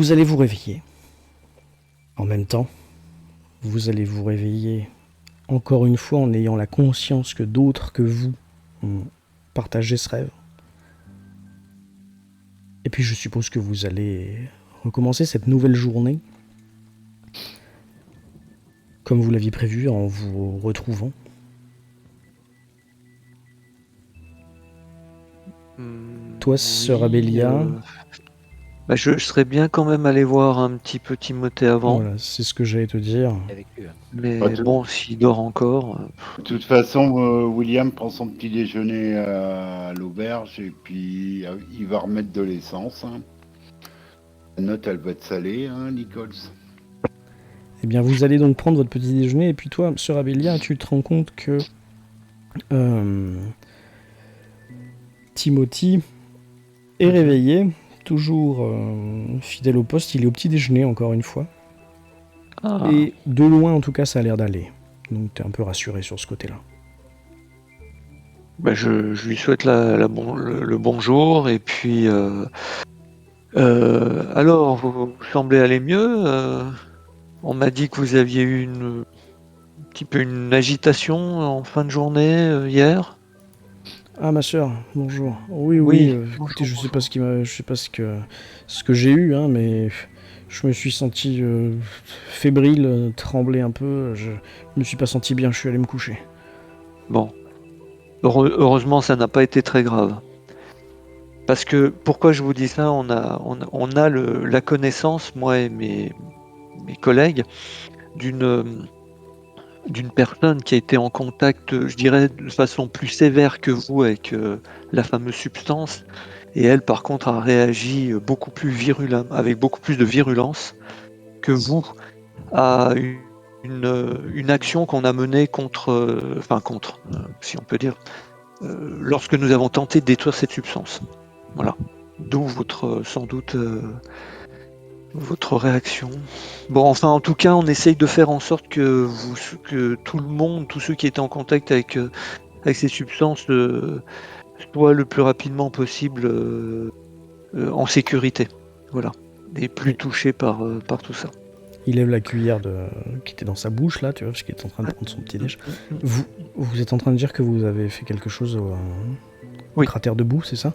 vous allez vous réveiller. En même temps, vous allez vous réveiller encore une fois en ayant la conscience que d'autres que vous ont partagé ce rêve. Et puis je suppose que vous allez recommencer cette nouvelle journée comme vous l'aviez prévu en vous retrouvant. Toi, sœur Abélia, je serais bien quand même allé voir un petit peu Timothée avant. voilà, c'est ce que j'allais te dire. Avec eux. Mais Pas tout. bon, s'il dort encore... De toute façon, William prend son petit déjeuner à l'auberge et puis il va remettre de l'essence. Hein. La note, elle va être salée, hein, Nichols. Eh bien, vous allez donc prendre votre petit déjeuner, et puis toi, sœur Abélia, tu te rends compte que Timothy est réveillé, toujours fidèle au poste, il est au petit déjeuner encore une fois. Ah, Et de loin, en tout cas, ça a l'air d'aller. Donc t'es un peu rassuré sur ce côté-là. je lui souhaite le bonjour et puis... alors, vous semblez aller mieux. On m'a dit que vous aviez eu un petit peu une agitation en fin de journée hier. Ah, ma sœur, bonjour. Oui, Oui, écoutez, bonjour, je sais bonjour. pas je sais pas ce que j'ai eu, hein, mais je me suis senti fébrile, trembler un peu. Je me suis pas senti bien, je suis allé me coucher. Bon, heureusement, ça n'a pas été très grave. Parce que, pourquoi je vous dis ça, on a la connaissance, moi et mes collègues, d'une personne qui a été en contact, je dirais, de façon plus sévère que vous avec la fameuse substance. Et elle, par contre, a réagi beaucoup plus avec beaucoup plus de virulence que vous à une action qu'on a menée contre, si on peut dire, lorsque nous avons tenté de détruire cette substance. Voilà. D'où sans doute, votre réaction. Bon, enfin, en tout cas, on essaye de faire en sorte que tout le monde, tous ceux qui étaient en contact avec ces substances, soient le plus rapidement possible en sécurité. Voilà. Et plus Oui. touchés par tout ça. Il lève la cuillère qui était dans sa bouche, là, tu vois, parce qu'il est en train de prendre son petit déj. Vous êtes en train de dire que vous avez fait quelque chose au Oui. cratère de boue, c'est ça?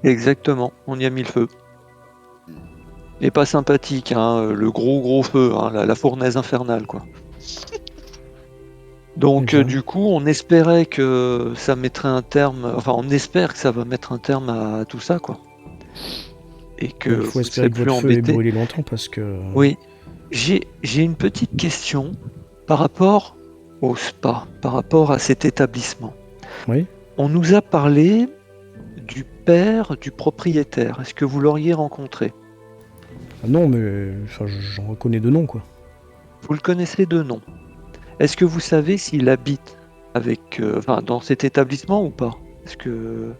Exactement, on y a mis le feu. Et pas sympathique, hein, le gros feu, hein, la fournaise infernale, quoi. Donc Eh bien. du coup, on espérait que ça mettrait un terme, enfin on espère que ça va mettre un terme à tout ça, quoi. Et que Il faut vous ne serez espérer que plus votre feu ait embêtés. brûlé longtemps, parce que... Oui, j'ai une petite question par rapport au spa, par rapport à cet établissement. Oui. On nous a parlé du père du propriétaire. Est-ce que vous l'auriez rencontré? Ah non, mais enfin, j'en reconnais de nom, quoi. Vous le connaissez de nom. Est-ce que vous savez s'il habite dans cet établissement ou pas? Est-ce que...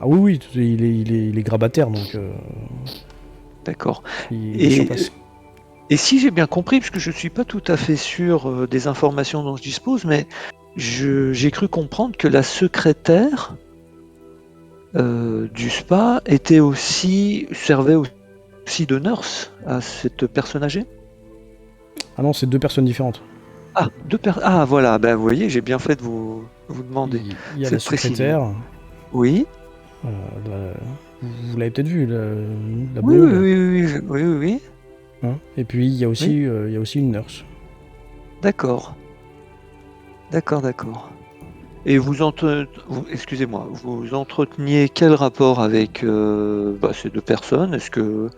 Ah oui, il est grabataire, donc D'accord. il est sur Et, place. et si j'ai bien compris, parce que je ne suis pas tout à fait sûr des informations dont je dispose, mais j'ai cru comprendre que la secrétaire du spa servait aussi de nurse à cette personne âgée? Ah non, c'est deux personnes différentes. Ah, ah voilà, ben vous voyez, j'ai bien fait de vous demander Il y a la cette précision. secrétaire, Oui, vous l'avez peut-être vu, la oui, oui, blonde, oui, oui, oui, oui, oui, hein. Et puis il y a oui. aussi une nurse. D'accord, d'accord. Et excusez-moi, vous entreteniez quel rapport avec ces deux personnes? Est-ce que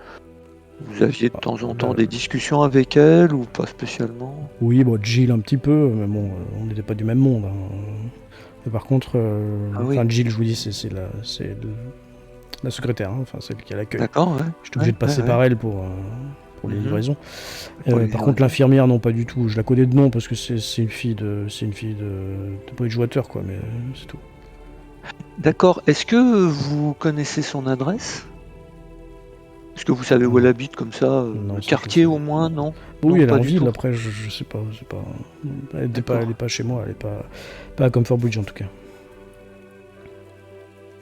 vous aviez de temps en temps Là, des discussions avec elles ou pas spécialement? oui, bon, Jill un petit peu, mais bon, on n'était pas du même monde, hein. Mais par contre, Ah oui, enfin Jill, je vous dis, c'est la secrétaire, hein, enfin celle qui a l'accueil. d'accord, ouais. J'étais obligé de passer par elle pour les Mhm. livraisons. Pour les Par contre, livraisons. l'infirmière, non, pas du tout. Je la connais de nom parce que c'est une fille de Bridge Water, quoi, mais c'est tout. D'accord. Est-ce que vous connaissez son adresse? Est-ce que vous savez où elle habite comme ça? Non, Le ça je quartier sais. au moins, non? Oui, Non, elle est pas en du ville. tout. Après, je sais pas, D'accord. elle est pas chez moi. Elle est pas à Comfort Bridge en tout cas.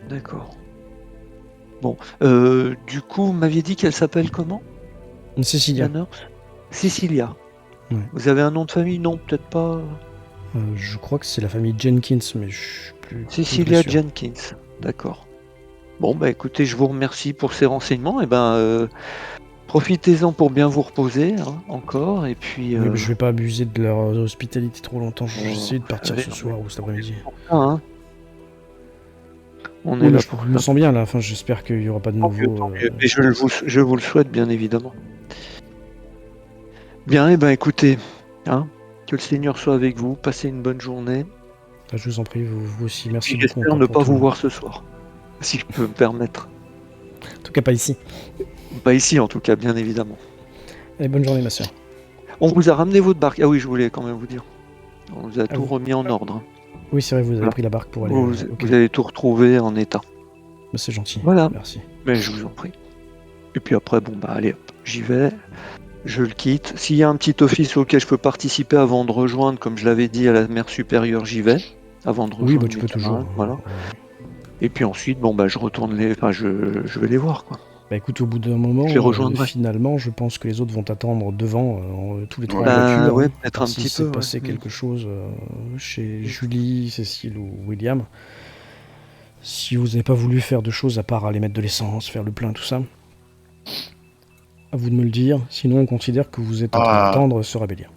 D'accord. Bon, du coup, vous m'aviez dit qu'elle s'appelle comment? Cécilia. Connors Cecilia. Ouais. Vous avez un nom de famille? Non, peut-être pas. Je crois que c'est la famille Jenkins, mais je suis plus Cecilia très sûr. Jenkins. D'accord. Bon, bah écoutez, je vous remercie pour ces renseignements. Et ben, profitez-en pour bien vous reposer, hein, encore. Et puis. Oui, mais je vais pas abuser de leur hospitalité trop longtemps. Oh, J'essaie de partir allez, ce non, soir ou cet après-midi. hein. On Oui, est mais là je pour me ça. sens bien là. Enfin, j'espère qu'il y aura pas de Tant mieux, nouveau. tant mieux. Et je vous le souhaite, bien évidemment. Bien, et ben écoutez, hein, que le Seigneur soit avec vous. Passez une bonne journée. Je vous en prie, vous aussi. Et Merci puis beaucoup j'espère encore ne pour pas tout. vous voir ce soir, si je peux me permettre. En tout cas, pas ici. Pas ici, en tout cas, bien évidemment. Allez, bonne journée, ma soeur. On vous a ramené votre barque. Ah oui, je voulais quand même vous dire. On vous a Ah, tout remis en ordre. Oui, c'est vrai, vous avez Voilà. pris la barque pour aller. Vous, Ok, vous avez tout retrouvé en état. bah, c'est gentil. Voilà. Merci. Mais je vous en prie. Et puis après, bon, bah allez, hop, j'y vais. Je le quitte. S'il y a un petit office auquel je peux participer avant de rejoindre, comme je l'avais dit, à la mer supérieure, j'y vais. Avant de Oui, bah rejoindre tu mes peux toujours. camarades. Voilà. Et puis ensuite, bon, bah je retourne les. Enfin, je vais les voir, quoi. Bah écoute, au bout d'un Je les moment, rejoindrai. finalement, je pense que les autres vont t'attendre devant, tous les trois en Ouais. Bah voiture. ouais, Hein, à peut-être part un si petit s'est peu, ouais. passé quelque chose chez Julie, Cécile ou William. Si vous n'avez pas voulu faire de choses à part aller mettre de l'essence, faire le plein, tout ça, à vous de me le dire. Sinon, on considère que vous êtes en train Ah, d'attendre ce rébellion.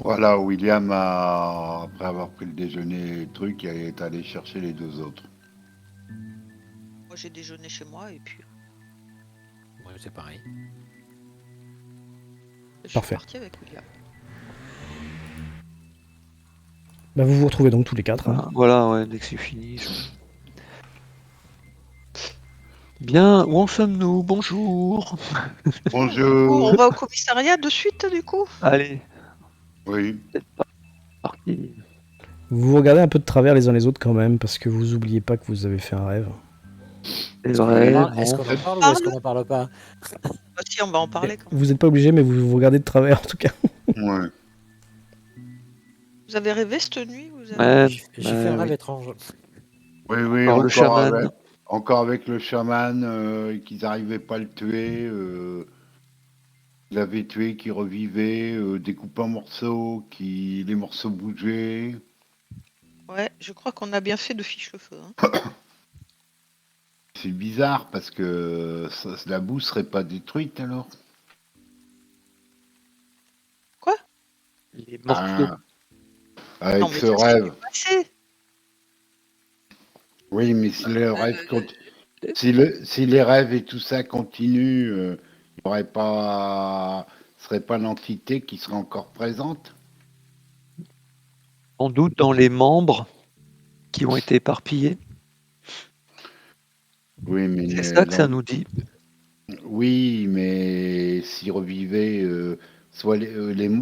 voilà, William, après avoir pris le déjeuner et truc, il est allé chercher les deux autres. Moi, j'ai déjeuné chez moi et puis Ouais, c'est pareil. je suis Parfait. parti avec William. Bah, vous vous retrouvez donc tous les quatre. Hein. Voilà, ouais, dès que c'est fini. Bien, où en sommes-nous? Bonjour. Bonjour. On va au commissariat de suite, du coup? Allez, Oui. c'est parti. Vous vous regardez un peu de travers les uns les autres quand même, parce que vous oubliez pas que vous avez fait un rêve. C'est Est-ce qu'on vrai, en parle, est-ce bon. qu'on en parle ou Parle. est-ce qu'on en parle pas? Bah, si, on va en parler quand même. Vous n'êtes pas obligé, mais vous vous regardez de travers en tout cas. Ouais. Vous avez rêvé cette nuit? Vous avez... Ouais, J'ai fait un rêve oui. étrange. Oui, oui, Encore le chaman. encore avec le chaman, qu'ils n'arrivaient pas à le tuer. Il l'avait tué, qui revivait, découpé en morceaux, les morceaux bougeaient. Ouais, je crois qu'on a bien fait de fiche le feu. Hein. C'est bizarre parce que la boue serait pas détruite alors. Les morceaux. Avec Non, mais ce ça, c'est rêve. du passé. Oui, mais si le rêve si les rêves et tout ça continuent, il y aurait pas, serait pas l'entité qui serait encore présente. Sans doute dans les membres qui ont été éparpillés. Oui, mais C'est ça que ça nous dit. oui, mais s'ils revivaient, soit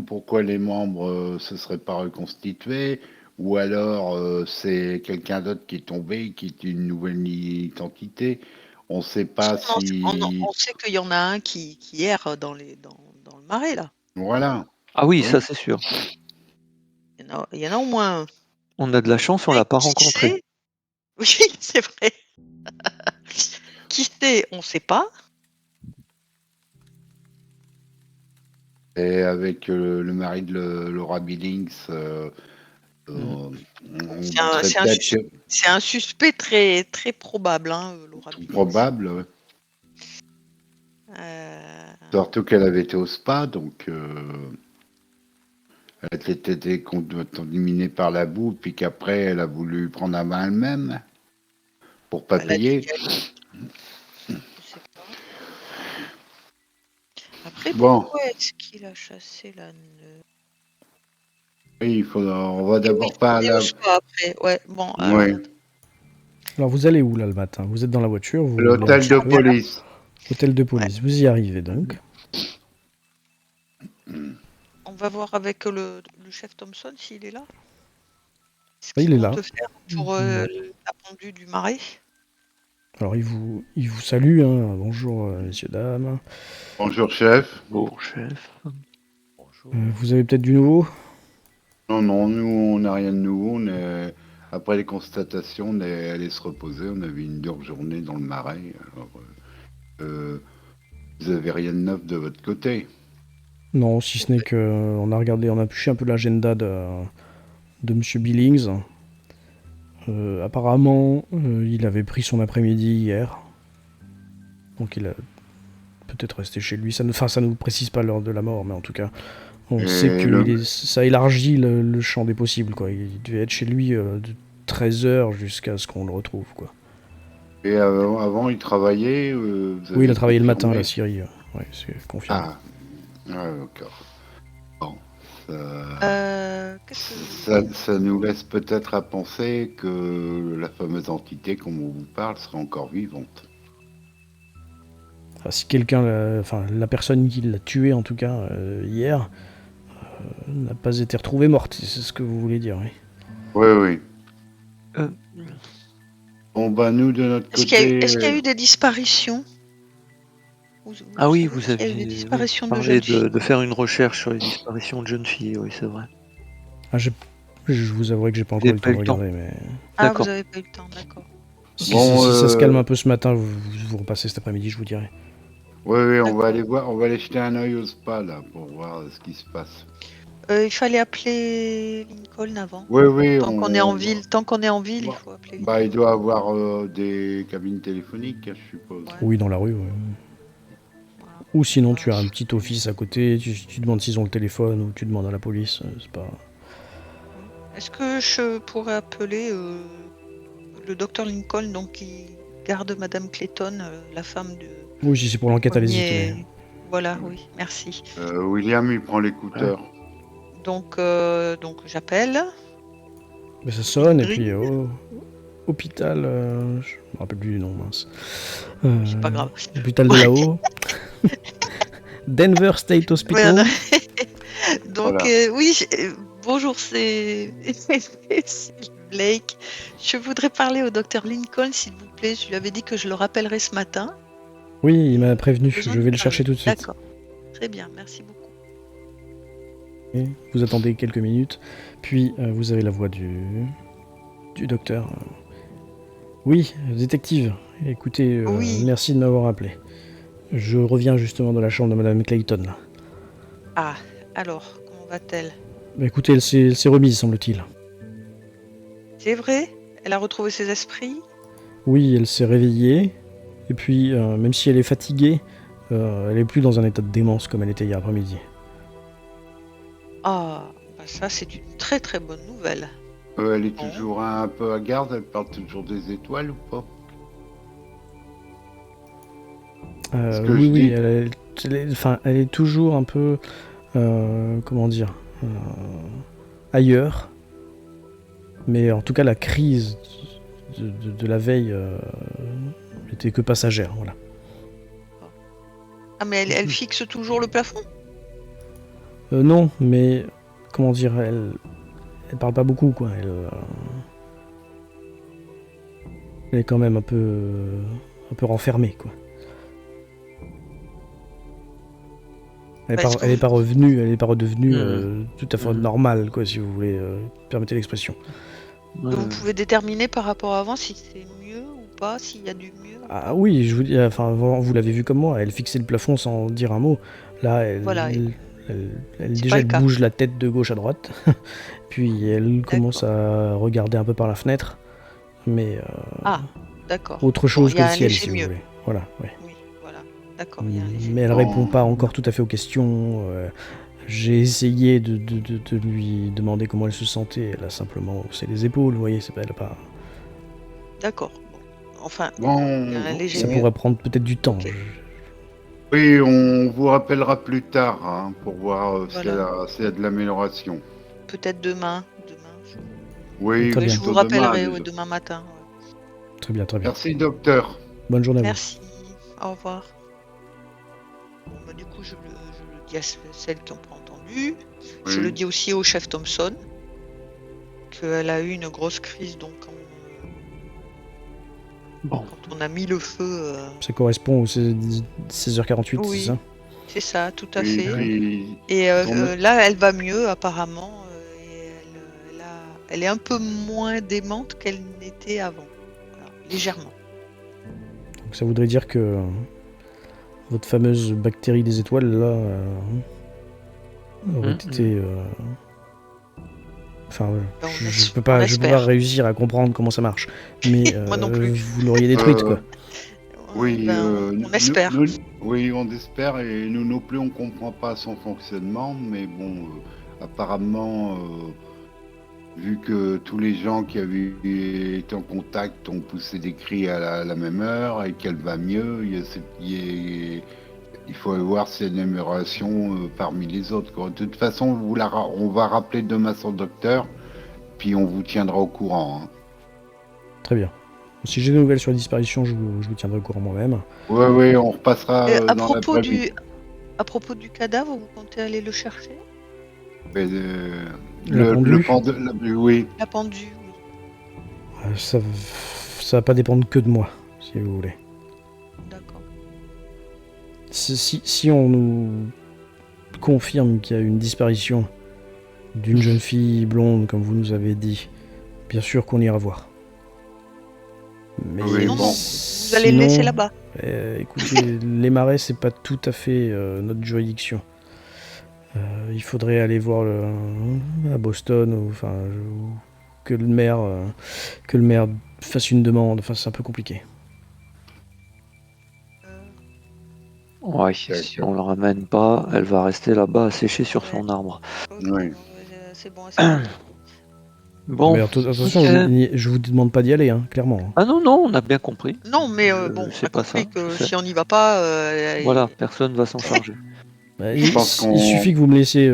pourquoi les membres se seraient pas reconstitués, ou alors c'est quelqu'un d'autre qui est tombé, qui est une nouvelle identité. On ne sait pas Non, si. on sait qu'il y en a un qui erre dans le marais, là. Voilà. Ah oui, Oui. ça c'est sûr. Il y en a au moins un. On a de la chance, on l'a pas Qui rencontré. c'est? Oui, c'est vrai. Qui c'est? On sait pas. Et avec le mari de Laura Billings, on C'est un suspect très, très probable, hein, Laura Billings. probable. Ouais. Surtout qu'elle avait été au spa, donc elle était contaminée par la boue, puis qu'après elle a voulu prendre la main elle-même pour pas Elle a dit payer. je sais pas. Après, Bon. pourquoi est-ce qu'il a chassé la nœud? Oui, on va d'abord Oui, pas à il est la. au spa après. Ouais, bon, alors, Oui. Alors vous allez où là le matin? Vous êtes dans la voiture, vous roulez un L'hôtel petit de peu. police. Hôtel de police. Vous y arrivez donc. on va voir avec le chef Thompson s'il est là. Ce Il qu'ils est vont là. te faire pour la pendue du marais. Alors il vous salue. Hein. Bonjour messieurs dames. Bonjour chef. Bon, chef. Bonjour. Vous avez peut-être du nouveau? Non, non, nous on n'a rien de nouveau. Après les constatations, on est allé se reposer. On avait une dure journée dans le marais. Alors, Vous avez rien de neuf de votre côté. Non, si ce n'est que on a épluché un peu l'agenda de Monsieur Billings. Apparemment, il avait pris son après-midi hier. Donc il a peut-être resté chez lui. Ça nous précise pas l'heure de la mort, mais en tout cas, on Et sait que ça élargit le champ des possibles, quoi. Il devait être chez lui de 13h jusqu'à ce qu'on le retrouve, quoi. Et avant, il travaillait vous Oui, il avez a travaillé le matin à confirmé la Syrie. Ouais, c'est confirmé. Ah, d'accord. Bon, Qu'est-ce que... ça nous laisse peut-être à penser que la fameuse entité, comme on vous parle, serait encore vivante. Enfin, si quelqu'un, la personne qui l'a tué en tout cas hier, n'a pas été retrouvée morte, c'est ce que vous voulez dire, oui. Oui, oui. Euh, Bon, bah, nous, de notre Est-ce qu'il y a eu- côté, est-ce qu'il y a eu des disparitions? Ah oui, savez vous s'il y a eu des aviez disparitions de parlé jeunes filles? de faire une recherche sur les disparitions de jeunes filles, oui, c'est vrai. Ah, je vous avouerai que j'ai pas Vous encore eu avez le pas temps de eu le temps. regarder, mais Ah, D'accord. vous avez pas eu le temps, d'accord. si, Bon, si ça se calme un peu ce matin, vous repassez cet après-midi, je vous dirai. oui, oui, on va D'accord. aller voir, on va aller jeter un œil au spa, là, pour voir ce qui se passe. Il fallait appeler Lincoln avant. Oui, oui, Tant qu'on est en ville, il Bah, faut appeler bah, il Lincoln. doit avoir des cabines téléphoniques, je suppose. Ouais. Oui, dans la rue, ouais. Voilà. Ou sinon, tu as un petit office à côté, tu demandes s'ils ont le téléphone, ou tu demandes à la police, c'est pas... Est-ce que je pourrais appeler le docteur Lincoln, donc qui garde Madame Clayton, la femme de Oui, si c'est pour l'enquête, allez-y, tenez. premier... Voilà, oui, merci. William, il prend l'écouteur. Donc j'appelle. Mais ça sonne, et Dring. puis hôpital, je me rappelle plus du nom, mince. C'est pas grave. Hôpital de là-haut. Denver State Hospital. Voilà. Donc Voilà. oui, bonjour, c'est Blake. Je voudrais parler au docteur Lincoln, s'il vous plaît. Je lui avais dit que je le rappellerai ce matin. Oui, il m'a prévenu, Besoin je de vais le parler. chercher tout de suite. D'accord. Très bien, merci beaucoup. Et vous attendez quelques minutes, puis vous avez la voix du docteur. Oui, détective, écoutez, Oui. merci de m'avoir appelé. Je reviens justement de la chambre de Madame Clayton. Là. Ah, alors, comment va-t-elle? Bah, écoutez, elle s'est remise, semble-t-il. C'est vrai? Elle a retrouvé ses esprits? Oui, elle s'est réveillée, et puis, même si elle est fatiguée, elle est plus dans un état de démence comme elle était hier après-midi. Ah, bah ça c'est une très très bonne nouvelle. Elle est Bon. toujours un peu hagarde, elle parle toujours des étoiles ou pas? Ce que Oui, je oui, dis. elle est toujours un peu, comment dire, ailleurs. Mais en tout cas, la crise de la veille était que passagère, voilà. Ah, mais elle fixe toujours le plafond? Non, mais comment dire, elle parle pas beaucoup, quoi. Elle est quand même un peu renfermée, quoi. Elle Bah, est-ce que est vous- pas revenue, elle est pas redevenue tout à fait Mhm. normale, quoi, si vous voulez permettez l'expression. Vous pouvez déterminer par rapport à avant si c'est mieux ou pas, s'il y a du mieux? Ah oui, je vous dis, enfin, vous l'avez vu comme moi, elle fixait le plafond sans dire un mot. Là, Voilà. elle C'est déjà, pas elle le cas. bouge la tête de gauche à droite, puis elle commence à regarder un peu par la fenêtre, mais Ah, d'accord. autre Bon, chose il y que a le un ciel, léger si vous mieux. voulez. Voilà, ouais. Oui, voilà. D'accord, il y a un léger Mais elle mieux. répond Bon. pas encore tout à fait aux questions. J'ai essayé de lui demander comment elle se sentait. Elle a simplement haussé les épaules, vous voyez, elle a pas... D'accord. Bon. Enfin, Bon, il y a un léger Ça mieux. pourrait prendre peut-être du temps. Ok. oui, on vous rappellera plus tard hein, pour voir Voilà. s'il y a de l'amélioration. Peut-être demain. Oui, Très Oui, bien. je vous plutôt demain, rappellerai déjà. demain matin. Ouais. Très bien, très bien. Merci, docteur. Bonne journée à vous. Merci. Au revoir. Bon, bah, du coup, je le dis à celles qui n'ont pas entendu. Je Oui. le dis aussi au chef Thompson qu'elle a eu une grosse crise donc Bon. quand on a mis le feu. Ça correspond aux 16h48, Oui. c'est ça? C'est ça, tout à Et fait. puis, Et tourne- là, elle va mieux apparemment. Et elle est un peu moins démente qu'elle n'était avant. Alors, légèrement. Donc ça voudrait dire que votre fameuse bactérie des étoiles, là, aurait été... Enfin, Ben, je on peux pas espère. réussir à comprendre comment ça marche. Mais Moi non plus. vous l'auriez détruite, quoi. Oui, Ben, on espère. Oui, on espère, et nous non plus, on comprend pas son fonctionnement, mais bon, apparemment, vu que tous les gens qui avaient été en contact ont poussé des cris à la même heure et qu'elle va mieux, il faut voir s'il y a une amélioration parmi les autres, quoi. De toute façon, on va rappeler demain son docteur, puis on vous tiendra au courant, hein. Très bien. Si j'ai des nouvelles sur la disparition, je vous tiendrai au courant moi-même. Oui, on repassera À dans propos l'après-midi. à propos du cadavre, vous comptez aller le chercher? Mais, La pendue oui. La pendue, oui. Ça va pas dépendre que de moi, si vous voulez. D'accord. Si on nous confirme qu'il y a une disparition d'une jeune fille blonde, comme vous nous avez dit, bien sûr qu'on ira voir. Mais Oui, Sinon, bon. vous allez le laisser là-bas. Écoutez, les marais, c'est pas tout à fait notre juridiction. Il faudrait aller voir à Boston, ou que le maire fasse une demande. Enfin, c'est un peu compliqué. Ouais, si on la ramène pas, elle va rester là-bas à sécher sur son arbre. Ok, Oui. c'est bon. C'est bon. Bon. Mais attention, ok. je vous demande pas d'y aller, hein, clairement. Ah non, on a bien compris. Non, mais bon, on c'est a pas compris ça, que je sais. si on n'y va pas, Voilà, personne va s'en charger. Je pense qu'on- Il suffit que vous me laissiez,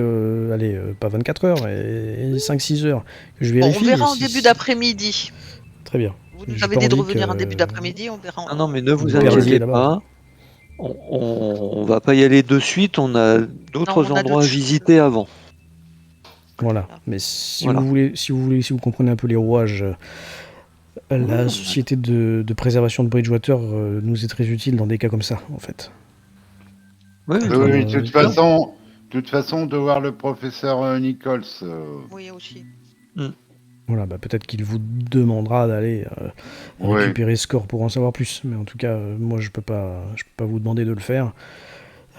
pas 24 heures, et 5-6 heures, que je bon, vérifie. on verra et en début d'après-midi. Très bien. Vous nous J'ai avez pas dit de envie revenir que en début d'après-midi, on verra. Ah non, mais ne vous Vous inquiétez perdiez là-bas. pas. On va pas y aller de suite, on a d'autres Non, on a endroits à d'autres visiter avant. Voilà. Mais si Voilà. si vous comprenez un peu les rouages, la société de préservation de Bridgewater nous est très utile dans des cas comme ça, en fait. Ouais, Oui, de Euh, toute façon, de voir le professeur Nichols. Oui, aussi. Voilà, peut-être qu'il vous demandera d'aller Oui. récupérer ce corps pour en savoir plus. Mais en tout cas, moi, je peux pas vous demander de le faire.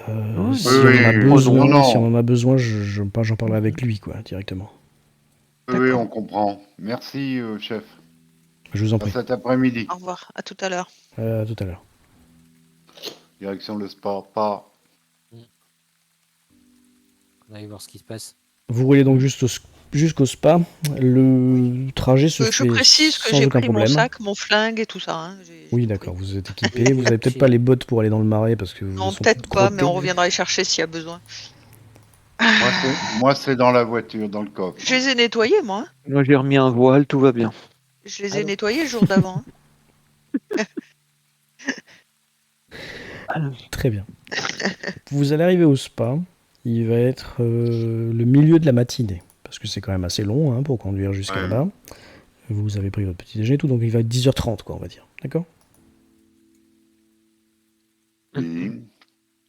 Oui, Si on en a oui, besoin, non. si on en a besoin, j'en parlerai avec lui, quoi, directement. Oui, D'accord. on comprend. Merci, chef. Je vous en À prie. cet après-midi. Au revoir, à tout à l'heure. À tout à l'heure. Direction le sport. Pas. On va aller voir ce qui se passe. Vous roulez donc jusqu'au spa. Le trajet se Je fait précise que sans j'ai aucun pris mon problème. sac, mon flingue et tout ça. Hein. J'ai Oui, tout d'accord, pris. vous êtes équipé. Vous avez peut-être pas les bottes pour aller dans le marais parce que Non, elles sont peut-être toutes pas, mais crottées. on reviendra les chercher s'il y a besoin. Moi, c'est dans la voiture, dans le coffre. Je les ai nettoyés, moi. Hein. Moi j'ai remis un voile, tout va bien. Je les ai nettoyés le jour d'avant. Hein. Très bien. Vous allez arriver au spa. Il va être le milieu de la matinée. Parce que c'est quand même assez long pour conduire jusqu'à Ouais. là-bas. Vous avez pris votre petit déjeuner et tout, donc il va être 10h30, quoi, on va dire. D'accord ? Oui.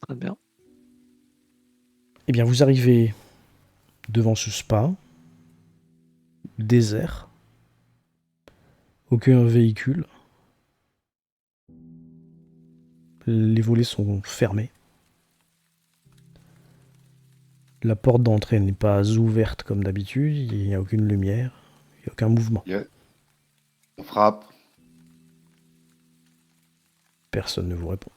Très bien. Eh bien, vous arrivez devant ce spa, désert, aucun véhicule. Les volets sont fermés. La porte d'entrée n'est pas ouverte comme d'habitude, il n'y a aucune lumière, il n'y a aucun mouvement. On frappe. Personne ne vous répond.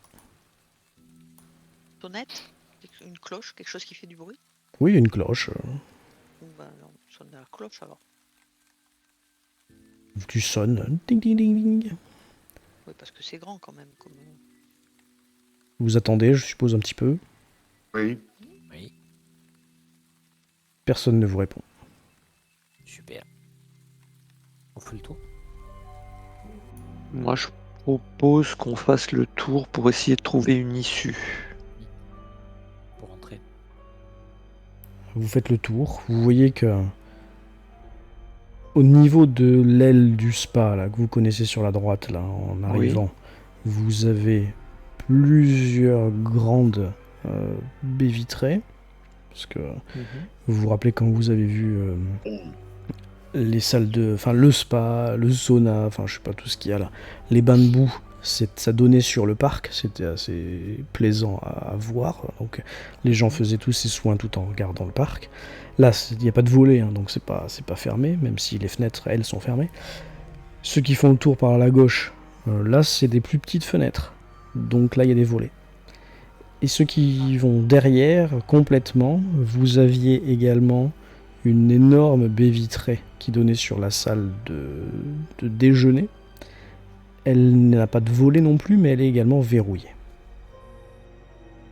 Sonnette, une cloche, quelque chose qui fait du bruit. Oui, il y a une cloche. Bon, ben, non, on sonne à la cloche alors. Tu sonnes. Ding, ding, ding, ding. Oui, parce que c'est grand quand même. Comme... Vous attendez, je suppose, un petit peu. Oui. Oui, Personne ne vous répond. super. On fait le tour. Moi je propose qu'on fasse le tour pour essayer de trouver une issue. Pour rentrer. Vous faites le tour. Vous voyez que au niveau de l'aile du spa là, que vous connaissez sur la droite, là, en arrivant, vous avez plusieurs grandes baies vitrées. Parce que vous vous rappelez quand vous avez vu les salles de... Enfin, le spa, le sauna, enfin, je sais pas, tout ce qu'il y a là. Les bains de boue, Ça donnait sur le parc, c'était assez plaisant à voir. Donc les gens faisaient tous ces soins tout en regardant le parc. Là, il n'y a pas de volet, hein, donc c'est pas fermé, même si les fenêtres, elles, sont fermées. Ceux qui font le tour par la gauche, là, c'est des plus petites fenêtres. Donc là, il y a des volets. Et ceux qui vont derrière, complètement, vous aviez également une énorme baie vitrée qui donnait sur la salle de déjeuner. Elle n'a pas de volet non plus, mais elle est également verrouillée.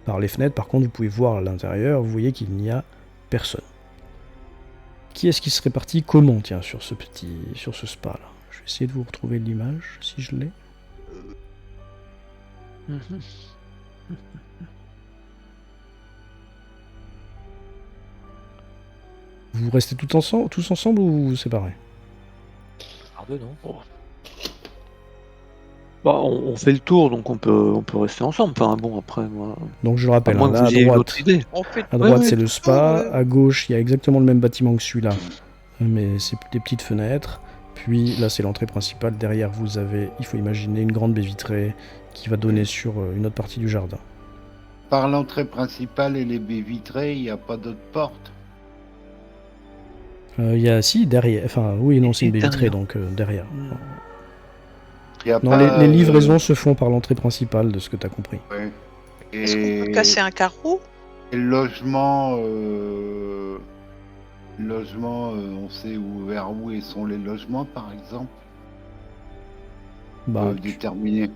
Par les fenêtres, par contre, vous pouvez voir à l'intérieur, vous voyez qu'il n'y a personne. Qui est-ce qui serait parti comment, tiens, sur ce spa là? Je vais essayer de vous retrouver l'image, si je l'ai. Vous restez tous ensemble ou vous vous séparez? Par deux, non? Bah, on fait le tour, donc on peut rester ensemble. Enfin bon, après, moi, Donc je le à rappelle, moins hein, que là vous à ayez une droite, autre idée. On fait à droite Ouais, c'est ouais. le spa, Ouais. à gauche il y a exactement le même bâtiment que celui-là, mais c'est des petites fenêtres. Puis là c'est l'entrée principale, derrière vous avez, il faut imaginer, une grande baie vitrée qui va donner sur une autre partie du jardin. Par l'entrée principale et les baies vitrées, il n'y a pas d'autre porte. Il y a, si, derrière, enfin oui, non, c'est une baie vitrée, Derrière. donc derrière. Il y a Non, pas, les livraisons se font par l'entrée principale, de ce que tu as compris. ouais. Est-ce qu'on peut casser un carreau? Et le logement, on sait vers où sont les logements, par exemple. Bah, Déterminer.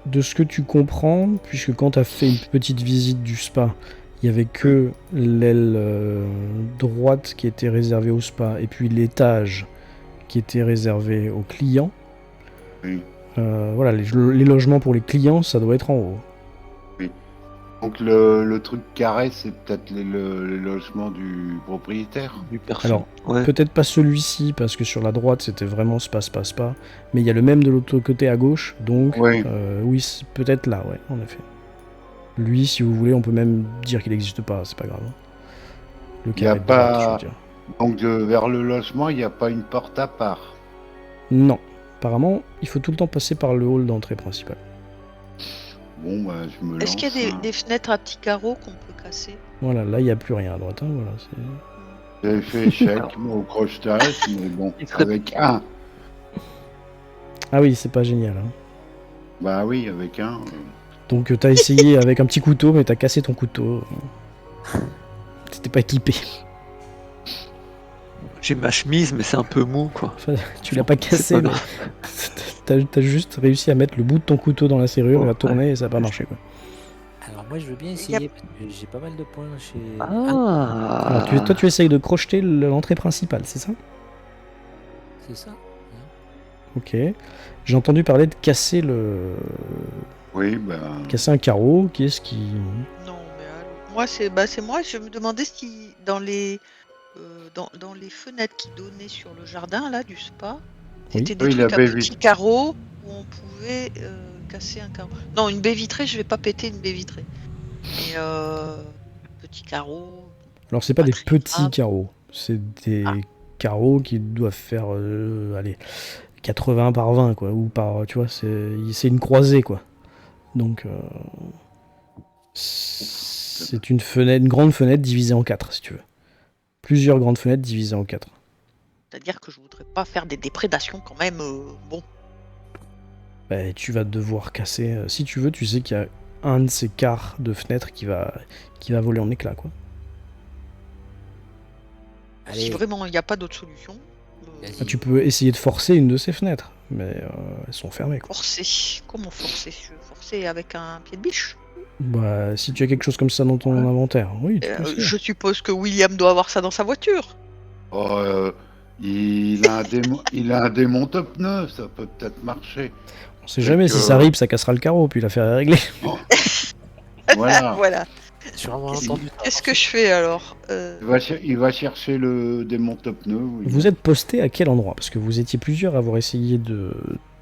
de ce que tu comprends, puisque quand tu as fait une petite visite du spa, il n'y avait que l'aile droite qui était réservée au spa, et puis l'étage qui était réservé aux clients. Oui. Voilà, les logements pour les clients, ça doit être en haut. Donc le truc carré, c'est peut-être les logements du propriétaire. Du personne. Alors, Ouais. peut-être pas celui-ci, parce que sur la droite, c'était vraiment spa, mais il y a le même de l'autre côté à gauche, donc Oui. oui, c'est peut-être là, ouais, en effet. Lui, si vous voulez, on peut même dire qu'il n'existe pas, c'est pas grave. Le Il y a carré de droite, pas- je veux dire. Donc vers le logement, il n'y a pas une porte à part. Non, apparemment, il faut tout le temps passer par le hall d'entrée principale. Bon, bah, je me lance. Est-ce qu'il y a hein. des fenêtres à petits carreaux qu'on peut casser? Voilà, là, il n'y a plus rien à droite, hein, voilà. J'avais fait échec au crochetage, mais bon, Il serait- avec un. Ah oui, c'est pas génial. Hein. Bah oui, avec un. Donc, t'as essayé avec un petit couteau, mais t'as cassé ton couteau. T'étais pas équipé. J'ai ma chemise, mais c'est un peu mou, quoi. Enfin, tu l'as pas cassé, pas mais grave. t'as juste réussi à mettre le bout de ton couteau dans la serrure et à Ouais. tourner et ça a pas marché, quoi. Alors moi je veux bien essayer parce que j'ai pas mal de points chez. Alors, toi, tu essayes de crocheter l'entrée principale, c'est ça? C'est ça. Ok. J'ai entendu parler de casser Oui, ben. casser un carreau. Qui est-ce qui... Non, mais alors, moi, c'est moi. Je me demandais si dans les fenêtres qui donnaient sur le jardin là du spa, c'était des Oui, la trucs à baie petits vitrée. carreaux où on pouvait casser un carreau. Non, une baie vitrée, je vais pas péter une baie vitrée. Mais petits carreaux. Alors, c'est pas Pas des très petits grave. carreaux. C'est des Ah. carreaux qui doivent faire, allez, 80 par 20, quoi. Ou par, tu vois, c'est une croisée, quoi. Donc, c'est une grande fenêtre divisée en 4, si tu veux. Plusieurs grandes fenêtres divisées en 4. C'est-à-dire que je voudrais pas faire des déprédations quand même. Bon, Bah, tu vas devoir casser. Si tu veux, tu sais qu'il y a un de ces quarts de fenêtre qui va voler en éclats, quoi. si Allez, vraiment il n'y a pas d'autre solution, vas-y. Ah, tu peux essayer de forcer une de ces fenêtres, mais elles sont fermées, quoi. forcer. Comment forcer? Forcer avec un pied de biche? Bah, si tu as quelque chose comme ça dans ton inventaire, oui, tu peux essayer. Je suppose que William doit avoir ça dans sa voiture. Oh, il a un démonte-pneus, ça peut peut-être marcher. On sait jamais, si ça rip, ça cassera le carreau, puis l'affaire est réglée. Voilà. Voilà. J'ai vraiment entendu. Qu'est-ce que je fais alors? Il va chercher le démonte-pneus. Oui. Vous êtes posté à quel endroit? Parce que vous étiez plusieurs à avoir essayé de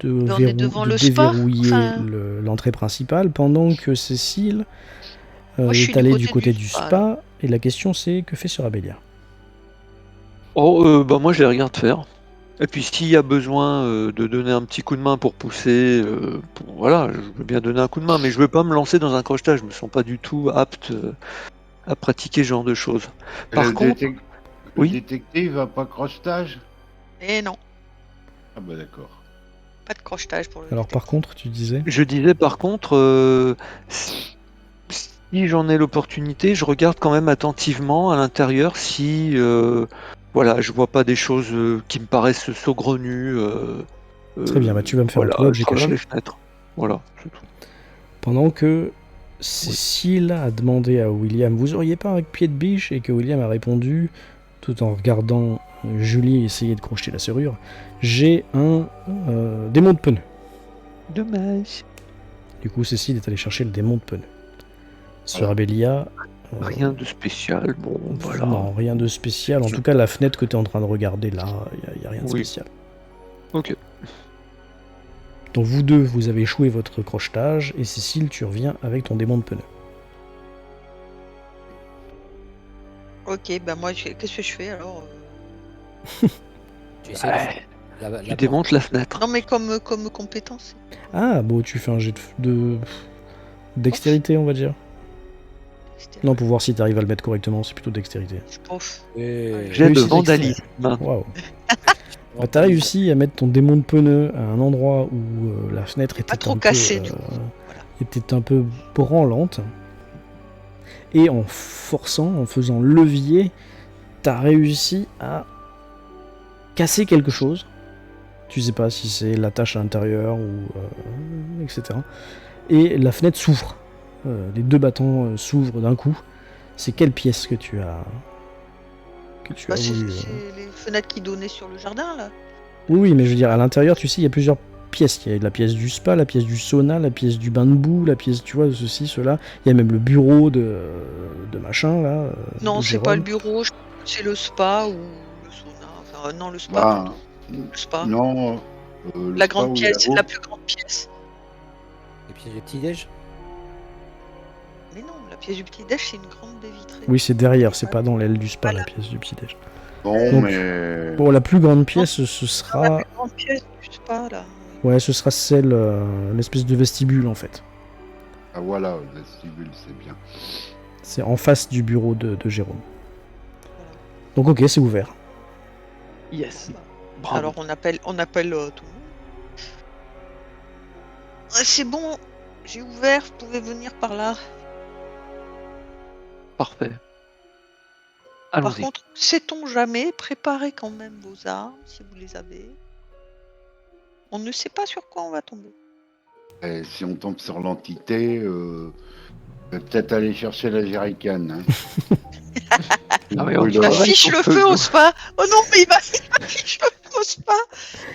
On est devant le spa, déverrouiller enfin. l'entrée principale, pendant que Cécile Moi, je suis est allée du du côté du du spa, spa, et la question c'est, que fait Sir Abélia? Oh, bah moi, je les regarde faire. Et puis s'il y a besoin de donner un petit coup de main pour pousser, voilà, je veux bien donner un coup de main, mais je veux pas me lancer dans un crochetage. Je me sens pas du tout apte à pratiquer ce genre de choses. Et Par contre, le oui. détective a pas crochetage? Et non, Ah bah d'accord. pas de crochetage pour le Alors par détective. contre, tu disais Je disais par contre, si j'en ai l'opportunité, je regarde quand même attentivement à l'intérieur si voilà, je vois pas des choses qui me paraissent saugrenues. Très bien, bah tu vas me faire un Voilà, trouvé à objet travers caché. les fenêtres. Voilà, c'est tout. Pendant que Cécile a demandé à William, vous auriez pas un pied de biche, et que William a répondu, tout en regardant Julie essayer de crocheter la serrure, j'ai un démon de pneu. Dommage. Du coup, Cécile est allée chercher le démon de pneu. Sœur Voilà. Abélia, Rien de spécial, bon, voilà. non, rien de spécial. En tout cas, la fenêtre que tu es en train de regarder là, il n'y a rien de Oui. spécial. Ok. Donc vous deux, vous avez échoué votre crochetage, et Cécile, tu reviens avec ton démon de pneu. Ok, bah moi, qu'est-ce que je fais alors Tu essaies Ouais, la tu porte. démontes la fenêtre. Non, mais comme compétence. Ah, bon, tu fais un jet de dextérité, on va dire. Non, pour voir si tu arrives à le mettre correctement, c'est plutôt dextérité. Je pense. Ouais. J'ai de Réussite vandalisme. Waouh. Bah, t'as réussi à mettre ton démon de pneu à un endroit où la fenêtre était trop un cassé, peu, du coup. Voilà. était un peu branlante. Et en forçant, en faisant levier, t'as réussi à casser quelque chose. Tu sais pas si c'est l'attache à l'intérieur ou etc. Et la fenêtre s'ouvre. Les deux battants s'ouvrent d'un coup. C'est quelle pièce que tu as Bah, c'est voulu les fenêtres qui donnaient sur le jardin, là. Oui, mais je veux dire, à l'intérieur, tu sais, il y a plusieurs pièces. Il y a la pièce du spa, la pièce du sauna, la pièce du bain de boue, la pièce, tu vois, de ceci, cela. Il y a même le bureau de machin, là. Non, de c'est pas le Jérôme. bureau, c'est le spa ou le sauna. Enfin, non, le spa Bah, plutôt. Le spa. non, le La spa grande où il y a pièce, l'eau. la plus grande pièce. Et puis le petit-déj. Mais non, la pièce du petit-déj, c'est une grande baie vitrée. Oui, c'est derrière, c'est pas dans l'aile du spa, Voilà. la pièce du petit-déj. Bon, Donc, mais Bon, la plus grande pièce, ce La sera... plus grande pièce du spa, là. Ouais, ce sera celle, l'espèce de vestibule, en fait. ah voilà, le vestibule, c'est bien. C'est en face du bureau de Jérôme. Donc ok, c'est ouvert. Yes. Bah, Bravo. alors on appelle tout le monde. Ah, c'est bon, j'ai ouvert, vous pouvez venir par là. Parfait. Par Allons-y. contre, sait-on jamais, préparez quand même vos armes si vous les avez. On ne sait pas sur quoi on va tomber. Et si on tombe sur l'entité, peut-être aller chercher la jerrycan. Hein. Ah oui, Brûle- Il Ouais, affiche il le faut feu que- au spa. Oh non, mais il affiche le feu au spa.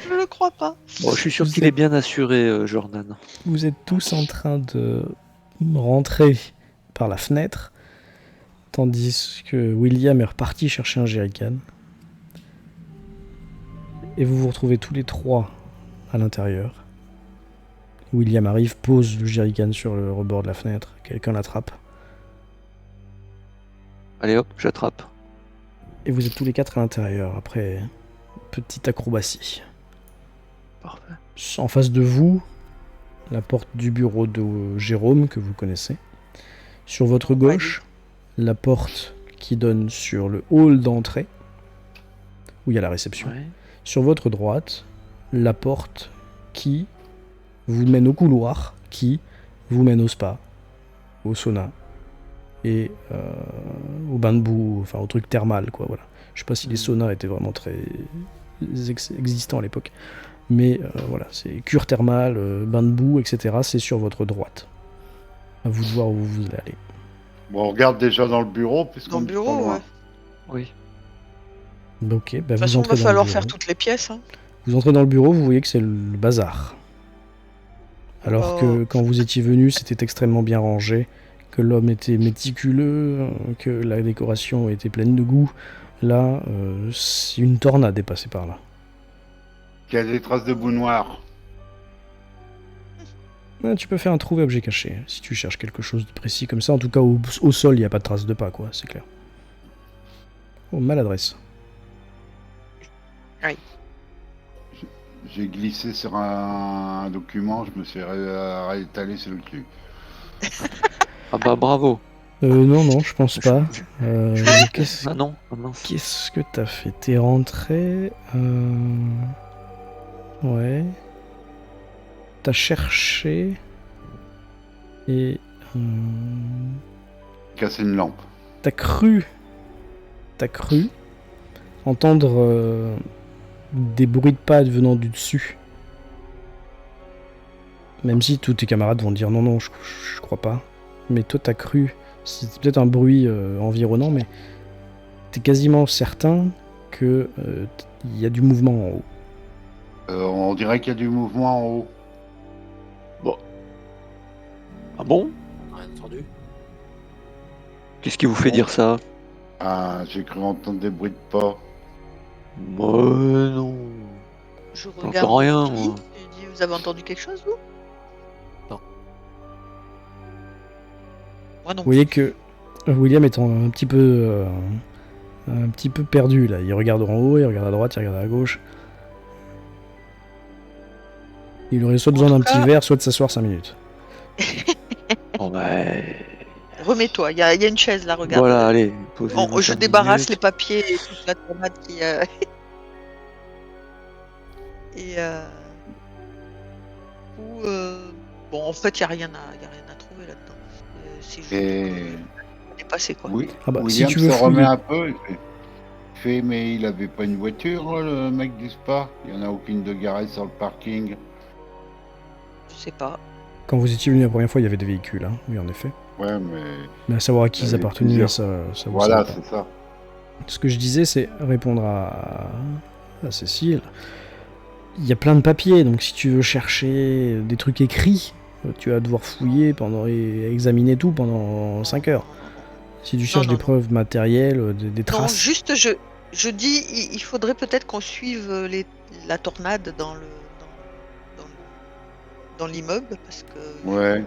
Je ne le crois pas. Bon, je suis sûr qu'il est bien assuré, Jordan. Vous êtes tous en train de rentrer par la fenêtre, tandis que William est reparti chercher un jerrycan. Et vous vous retrouvez tous les trois à l'intérieur. William arrive, pose le jerrycan sur le rebord de la fenêtre. Quelqu'un l'attrape. Allez hop, j'attrape. Et vous êtes tous les quatre à l'intérieur, après petite acrobatie. Parfait. En face de vous, la porte du bureau de Jérôme, que vous connaissez. Sur votre gauche, la porte qui donne sur le hall d'entrée, où il y a la réception. Ouais. Sur votre droite, la porte qui vous mène au couloir, qui vous mène au spa, au sauna et au bain de boue, enfin au truc thermal, quoi. Voilà. Je sais pas si les saunas étaient vraiment très existants à l'époque, mais voilà, c'est cure thermale, bain de boue, etc. C'est sur votre droite. À vous de voir où vous allez aller. Bon, on regarde déjà dans le bureau, Dans puisqu'on le est pas bureau, loin. ouais. Oui. Ok, bah De toute vous façon, il entrez va dans falloir le faire bureau. toutes les pièces. Hein. Vous entrez dans le bureau, vous voyez que c'est le bazar. Alors que quand vous étiez venu, c'était extrêmement bien rangé, que l'homme était méticuleux, que la décoration était pleine de goût. Là, une tornade est passée par là. Il y a des traces de boue noire. Ouais, tu peux faire un trouver objet caché, si tu cherches quelque chose de précis comme ça. En tout cas, au sol, il n'y a pas de traces de pas, quoi, c'est clair. Oh, maladresse. J'ai glissé sur un document, je me suis réétalé sur le cul. Ah bah bravo. Non, je pense pas. Qu'est-ce Ah non, ah mince. qu'est-ce que t'as fait? T'es rentré. Ouais. T'as cherché. Et. Casser une lampe. T'as cru entendre des bruits de pas venant du dessus. Même si tous tes camarades vont dire non, je crois pas. Mais toi, t'as cru. C'est peut-être un bruit environnant, mais t'es quasiment certain que il y a du mouvement en haut. On dirait qu'il y a du mouvement en haut. Ah bon? Rien entendu. Qu'est-ce qui vous fait dire ça? Ah, j'ai cru entendre des bruits de pas. Moi non. Je J'entends regarde. rien, Julie, moi. je dis, vous avez entendu quelque chose, vous? Non. Moi non. Vous voyez que William est un petit peu perdu là. Il regarde en haut, il regarde à droite, il regarde à gauche. Il aurait soit besoin En d'un tout petit cas- verre, soit de s'asseoir 5 minutes. Bon ouais. Remets-toi, il y a une chaise là, regarde. Voilà, allez, posez-vous Bon, je 5 débarrasse les minutes. papiers et toute la tomate qui. Et bon, en fait, il n'y a rien à trouver là-dedans. C'est juste Et que dépassé quoi. oui, Ah bah, si William tu veux se remet fouiller. un peu. Il fait, mais il avait pas une voiture, le mec du spa. Il n'y en a aucune de garée sur le parking. Je sais pas. Quand vous étiez venu la première fois, il y avait des véhicules, hein. Oui, en effet. Ouais, mais Mais à savoir à qui Il y ils avait appartenaient, plusieurs. ça vous voilà, savez pas. c'est ça. Ce que je disais, c'est répondre à Cécile. Il y a plein de papiers, donc si tu veux chercher des trucs écrits, tu vas devoir fouiller et examiner tout pendant 5 heures. Si tu cherches non, des preuves matérielles, des Non, traces. juste je dis, il faudrait peut-être qu'on suive la tornade dans l'immeuble parce que Ouais.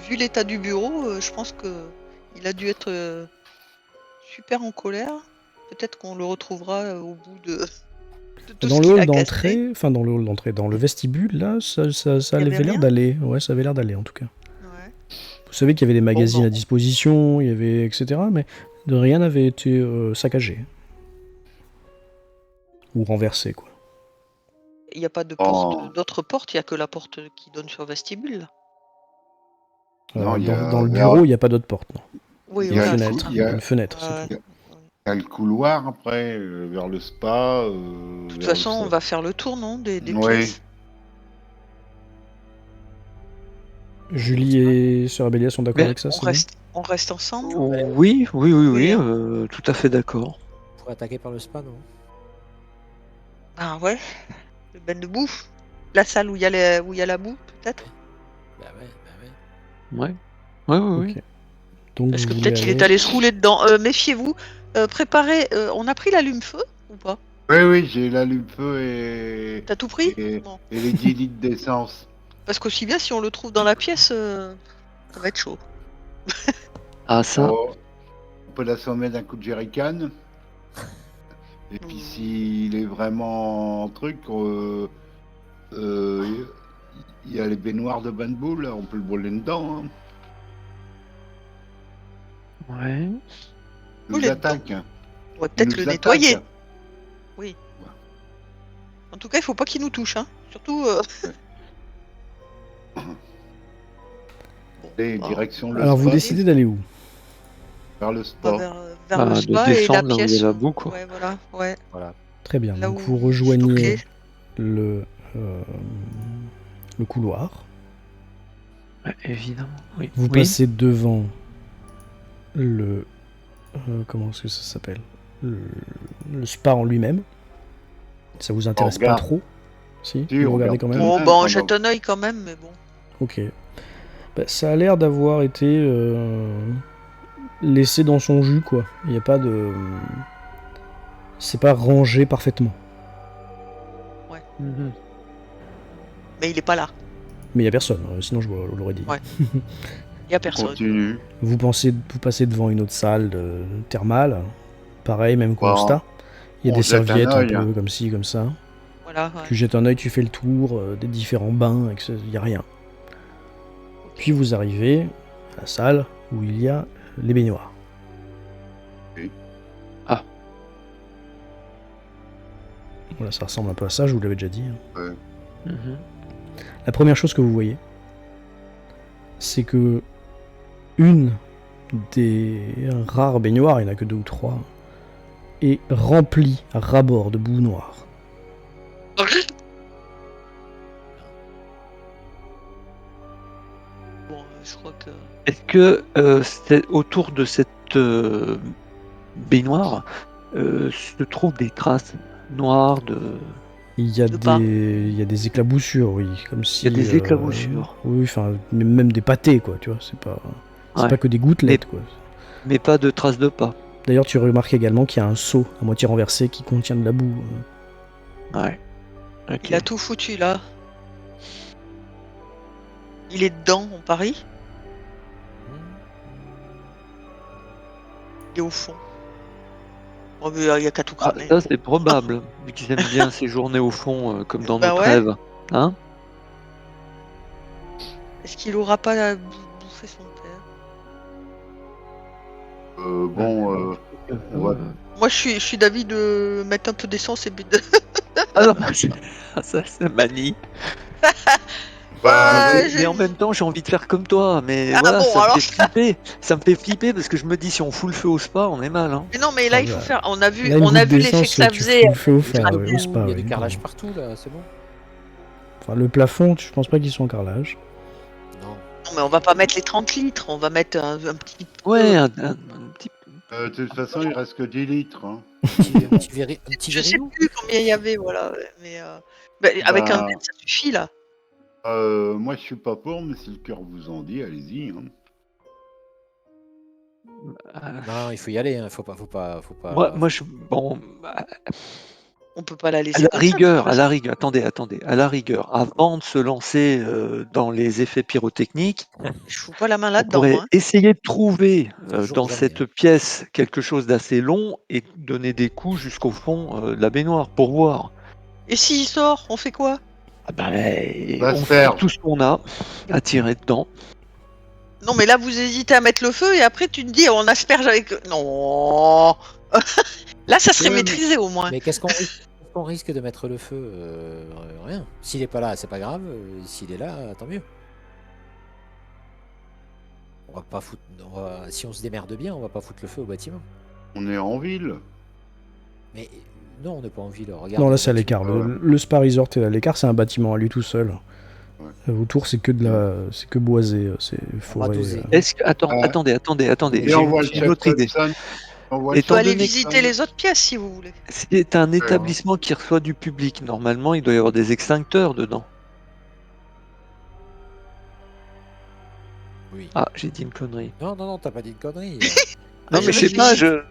vu l'état du bureau, je pense que il a dû être super en colère. Peut-être qu'on le retrouvera au bout de tout Dans ce le qu'il hall a cassé. d'entrée, enfin dans le hall d'entrée, dans le vestibule, là, ça Il y avait avait l'air rien d'aller. Ouais, ça avait l'air d'aller en tout cas. Ouais. Vous savez qu'il y avait des magazines bon. à disposition, il y avait etc. Mais de rien n'avait été saccagé. Ou renversé, quoi. Il n'y a pas de Oh. d'autres portes, il n'y a que la porte qui donne sur le vestibule. Là. Non, il y a dans le vers- bureau, il n'y a pas d'autre porte, non. Oui, Il y a Une voilà, le c'est fenêtre, ça. il y a- une fenêtre, c'est Ouais. tout. Il y a le couloir après, vers le spa. De toute façon, on va faire le tour, non, des Ouais. pièces. Julie et Sœur Abélia sont d'accord Mais avec ça, c'est bon On reste ensemble. Oui, Oui, tout à fait d'accord. Pour attaquer par le spa, non? Ah ouais. Le bain de boue. La salle où il y a la boue, peut-être. Bah ouais. Ouais. Oui. Ok. Donc Parce vous que voulez peut-être il est allé se rouler dedans. Méfiez-vous. Préparez. On a pris l'allume-feu ou pas? Oui, j'ai l'allume-feu et, T'as tout pris? et, Bon. et les 10 litres d'essence. Parce qu'aussi bien si on le trouve dans la pièce, ça va être chaud. Ah ça, Oh, on peut l'assommer d'un coup de jerrycan. Et puis s'il est vraiment en truc, il y a les baignoires de bain de boule, on peut le brûler dedans. Hein. ouais. Il nous Brûler attaque. On va Il peut-être nous le attaque. nettoyer. Oui. En tout cas, il faut pas qu'il nous touche, hein. Surtout. Et Bon, direction le Alors vous spa, décidez d'aller où vers le on va spa. vers Bah, le de spa et la descendre là où il y a pièce. la boue, quoi. Ouais, voilà. Ouais. Voilà. Très bien, Là donc où vous il rejoignez stockait. le couloir. Ouais, évidemment. Oui. Vous Oui. passez devant le... comment est-ce que ça s'appelle le spa en lui-même. Ça vous intéresse pas regarde. trop? Si, Si, vous on regardez regarde quand même. Bon, même bah, on pendant- jette un œil quand même, mais bon. Ok. Bah, ça a l'air d'avoir été laissé dans son jus, quoi. Il n'y a pas de... C'est pas rangé parfaitement. Mhm. Mais il est pas là. Mais il n'y a personne, sinon je vous l'aurais dit. Ouais. Il y a personne. Continue. Vous passez devant une autre salle thermale. Pareil, même Bon, constat. Il y a on des jette un serviettes un œil, peu hein. comme ci, comme ça. Voilà, ouais. Tu jettes un œil, tu fais le tour des différents bains, il n'y a rien. Puis vous arrivez à la salle où il y a les baignoires. Voilà, ça ressemble un peu à ça, je vous l'avais déjà dit. Mhm. La première chose que vous voyez, c'est que une des rares baignoires, il n'y en a que 2 ou 3, est remplie à ras-bord de boue noire. Bon, je crois que... Est-ce que autour de cette baignoire se trouvent des traces noires de... Il y a De pas. il y a des éclaboussures, oui, comme si... Il y a des éclaboussures. Oui, enfin, même des pâtés, quoi, tu vois, c'est Ouais. pas que des gouttelettes, quoi. Mais pas de traces de pas. D'ailleurs, tu remarques également qu'il y a un seau à moitié renversé qui contient de la boue. Ouais. Ok. Il a tout foutu, là. Il est dedans, on parie. Il est au fond. Oh, mais il y a qu'à tout Ah, cramer. ça c'est probable, vu qu'ils aiment bien séjourner au fond comme dans Bah notre ouais. rêve. Hein? Est-ce qu'il aura pas bouffé son père? Bon, ouais. Moi, je suis d'avis de mettre un peu d'essence et de... Ah non, ça c'est manie. Bah, Ouais, Mais j'ai- en même temps, j'ai envie de faire comme toi. Mais Ah voilà, bon, ça me alors. fait flipper. Ça me fait flipper parce que je me dis, si on fout le feu au spa, on est mal. Hein. Mais non, mais là, Ah il faut bah, faire... On a vu, Là, une on a goutte vu l'effet que d'essence, ça tu faisait. fous le feu au Il y fer, a au du- spa, il y a oui. du carrelage partout là, c'est bon. Enfin, le plafond, je pense pas qu'ils sont en carrelage. Non. Non, mais on va pas mettre les 30 litres, on va mettre un petit peu. Ouais, un petit. de toute façon, il reste que 10 litres. Hein. Un petit Je sais vérilou. plus combien il y avait, voilà. Mais avec un Bah, verre, ça suffit, là. moi, je suis pas pour, mais si le cœur vous en dit, allez-y. Hein. Non, il faut y aller, hein. Faut pas. Moi, je. Bon. On peut pas la À laisser la comme ça. rigueur, attendez, à la rigueur, avant de se lancer dans les effets pyrotechniques, Je fous pas la main on là-dedans, pourrait moi. Hein. essayer de trouver Jour dans jamais, cette hein. pièce quelque chose d'assez long et donner des coups jusqu'au fond de la baignoire pour voir. Et s'il sort, on fait quoi? Ah bah, on tire L'asperge. tout ce qu'on a à tirer dedans. Non, mais là, vous hésitez à mettre le feu et après, tu te dis, on asperge avec. Non. Là, ça serait Ouais, mais- maîtrisé au moins. Mais qu'est-ce qu'on risque, qu'on risque de mettre le feu? Rien. S'il est pas là, c'est pas grave. S'il est là, tant mieux. On va pas foutre. Si on se démerde bien, on va pas foutre le feu au bâtiment. On est en ville. Mais non, on n'est pas en ville. Regarde. Non, là le c'est à l'écart. bâtiment. Le Spa Resort est à l'écart, c'est un bâtiment à lui tout seul. Ouais. Autour, c'est que c'est que boisé, c'est forêt. dosé. Est-ce que Ah. attendez, Et j'ai on voit le une autre idée. Chapelson. On voit On le Étant peut aller donné que visiter les autres pièces si vous voulez. C'est un établissement qui reçoit du public. Normalement, il doit y avoir des extincteurs dedans. Oui. Ah, j'ai dit une connerie. Non, t'as pas dit une connerie. Non, je mais je sais pas, réfléchis.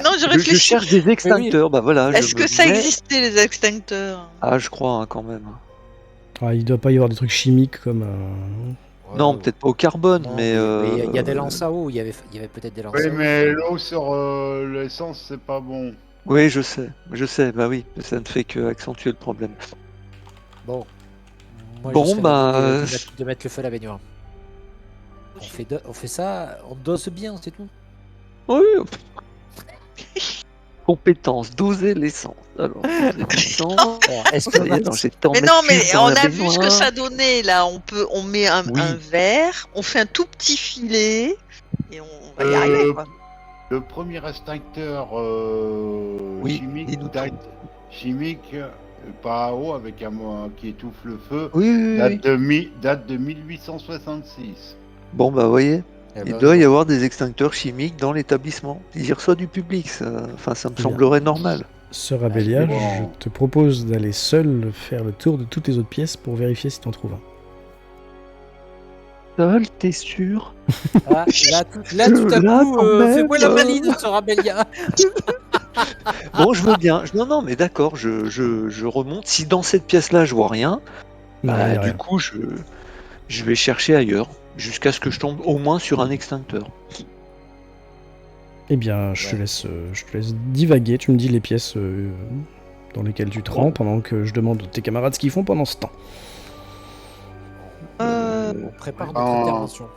Non, je je réfléchis. cherche des extincteurs. Bah voilà. je Est-ce me que ça mets- existait, les extincteurs? Ah, je crois hein, quand même. Ah, il doit pas y avoir des trucs chimiques comme. Non, peut-être pas au carbone, Non, mais. il y a des lances à eau. Il y avait peut-être des lances Oui, à eau. mais l'eau sur l'essence, c'est pas bon. Oui, je sais. Bah oui, ça ne fait que accentuer le problème. Bon. Moi, Bon, je serais bah, d'avis de mettre le feu à la baignoire. On fait ça, on dose bien, c'est tout. Oui. Compétence, doser l'essence. Alors, doser l'essence. Alors, est-ce que Ça y est, non, j'ai tant Mais mettre non, mais cube dans on la a vu ce que baignoire. ça donnait là. On met un Oui. verre, on fait un tout petit filet et on va y arriver quoi. Le premier extincteur Oui, chimique, dis-nous tout. chimique, pas à eau, avec qui étouffe le feu, Oui. date de 1866. Bon, bah, vous voyez, Eh il ben, doit y bon. avoir des extincteurs chimiques dans l'établissement. Il y reçoit du public, ça, enfin, ça me Bien. semblerait normal. Sœur Abélia, bon. je te propose d'aller seul faire le tour de toutes les autres pièces pour vérifier si t'en trouves un. Seul, t'es sûr? Ah, là, tout à Là, coup, quand même, fais-moi la maline, Sœur Abélia. Bon, je veux bien. Non, mais d'accord, je remonte. Si dans cette pièce-là, je vois rien, Non, bah, il y a du rien. coup, je vais chercher ailleurs, jusqu'à ce que je tombe au moins sur un extincteur. Eh bien, je te Ouais. laisse divaguer. Tu me dis les pièces dans lesquels tu te rends pendant que je demande à tes camarades ce qu'ils font pendant ce temps. On prépare notre Ah. intervention.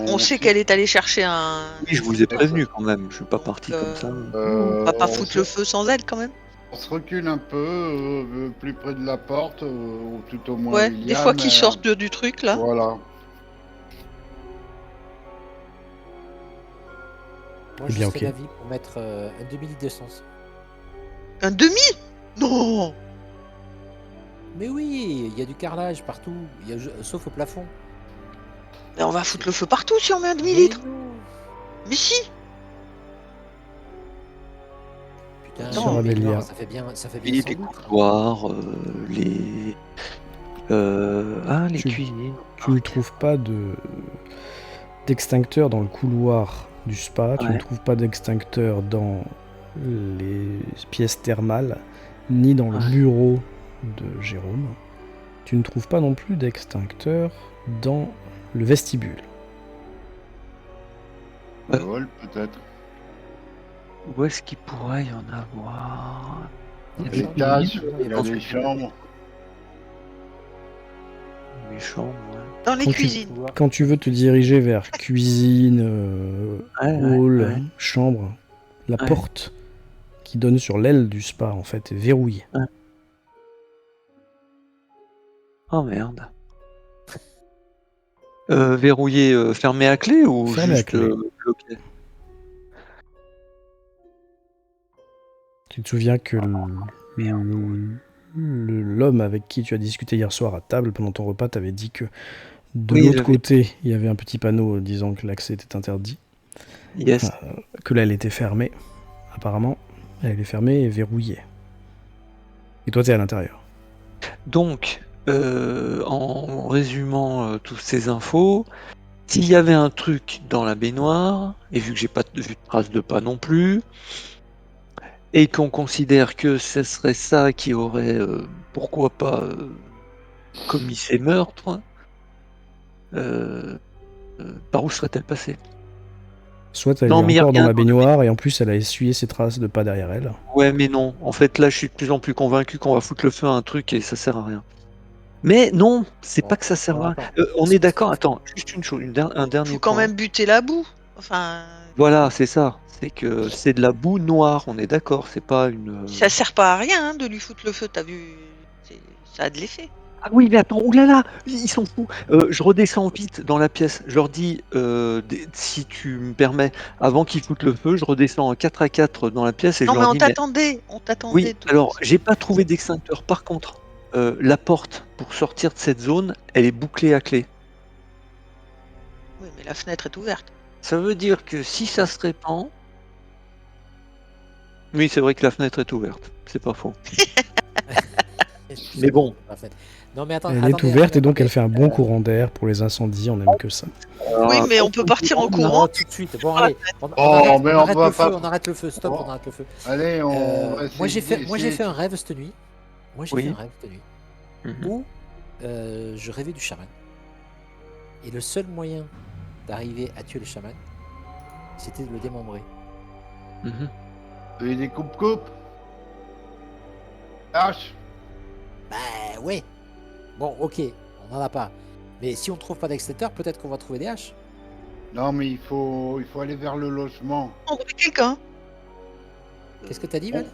On sait qu'elle est allée chercher un. Oui, je vous ai prévenu quand même. Je suis pas parti Donc, comme ça. On va pas foutre le feu sans elle quand même. On se recule un peu, plus près de la porte, ou tout au moins Ouais, William. des fois qu'ils sortent du truc là. Voilà. Moi, je Bien, serais ok. d'avis pour mettre un demi-litre d'essence. Un demi? Non. Mais oui, il y a du carrelage partout, sauf au plafond. Mais on va foutre le feu partout si on met un demi-litre. Mais non. Mais si. Putain, Sur mais Amélia. non, ça fait bien Et 100 les litres. couloirs, les Tu- cuisines. Tu ne trouves pas d'extincteur dans le couloir du spa, tu ne Ouais. trouves pas d'extincteur dans les pièces thermales, ni dans le Ouais. bureau de Jérôme. Tu ne trouves pas non plus d'extincteur dans le vestibule. Le hall, peut-être. Où est-ce qu'il pourrait y en avoir? Dans Il y les avait L'étage, chambres, il y a pense des que chambres. les chambres, ouais. Dans les Quand tu- cuisines. Quand tu veux te diriger vers cuisine, hall, ouais. chambre, la Ouais. porte qui donne sur l'aile du spa en fait est verrouillée. Oh merde. Verrouillé, fermé à clé ou Fermé à juste clé. bloqué? Tu te souviens que l'homme avec qui tu as discuté hier soir à table pendant ton repas t'avait dit que de Oui, l'autre j'avais- côté, il y avait un petit panneau disant que l'accès était interdit, Yes. que là elle était fermée. Apparemment, elle est fermée et verrouillée. Et toi, t'es à l'intérieur. Donc, en résumant toutes ces infos, s'il y avait un truc dans la baignoire, et vu que j'ai pas vu de trace de pas non plus, et qu'on considère que ce serait ça qui aurait, pourquoi pas, commis ces meurtres, par où serait-elle passée? Soit elle Non, est mais y a encore dans rien la dans la baignoire et en plus elle a essuyé ses traces de pas derrière elle. Ouais, mais non. En fait, là, je suis de plus en plus convaincu qu'on va foutre le feu à un truc et ça sert à rien. Mais non, c'est Bon, pas que ça sert bon, à attends. rien. On est d'accord. Attends, juste une chose, un dernier Faut quand point. même buter la boue. Enfin, Voilà, c'est ça. C'est que c'est de la boue noire. On est d'accord. C'est pas une. ça sert pas à rien hein, de lui foutre le feu. T'as vu, ça a de l'effet. Ah oui, mais attends. Oulala, ils sont fous. Je redescends vite dans la pièce. Je leur dis, si tu me permets, avant qu'ils foutent le feu, je redescends en 4 à 4 dans la pièce et Non je mais leur on dis, t'attendait, on t'attendait. oui, de toute alors façon. j'ai pas trouvé d'extincteur. Par contre, la porte pour sortir de cette zone, elle est bouclée à clé. Oui, mais la fenêtre est ouverte. Ça veut dire que si ça se répand. Oui, c'est vrai que la fenêtre est ouverte. C'est pas faux. Mais bon. En fait. Non, mais attends, Elle est ouverte et donc elle fait un bon courant d'air pour les incendies, on aime que ça. Oui, mais on peut partir en courant. Non, tout de suite. Bon, allez, on Oh, mais on arrête va le feu, pas- on arrête le feu, stop, Oh. on arrête le feu. Allez, on va Moi j'ai essayer fait un rêve cette nuit. Moi j'ai Oui. fait un rêve cette nuit Mhm. où je rêvais du chaman. Et le seul moyen d'arriver à tuer le chaman, c'était de le démembrer. Mhm. Et des coupes-coupes. Hache. Bah ouais. Bon, ok, on en a pas. Mais si on trouve pas d'extincteur, peut-être qu'on va trouver des haches. Non, mais il faut aller vers le logement. On voit quelqu'un. Qu'est-ce que t'as dit, Val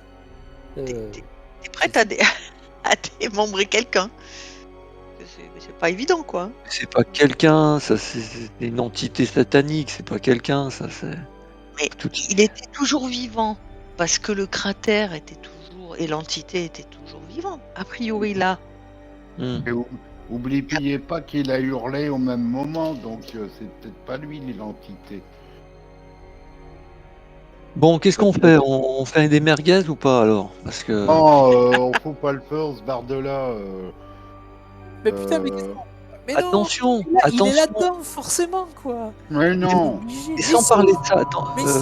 T'es prête à, à démembrer quelqu'un. C'est pas évident, quoi. C'est pas quelqu'un, ça c'est une entité satanique, c'est pas quelqu'un, ça c'est. Mais Tout- il était toujours vivant. Parce que le cratère était toujours. Et l'entité était toujours vivante. A priori, là. Hmm. Et oubliez pas qu'il a hurlé au même moment, donc c'est peut-être pas lui l'identité. Bon, qu'est-ce qu'on fait? On fait des merguez ou pas alors? Parce que. Non, on fout pas le feu, on se barre de là. Mais putain, mais qu'est-ce mais non, Attention, il est attention. là-dedans, forcément, quoi. Mais non. Obligé. Et Mais sans si, parler de ça, attends. mais si.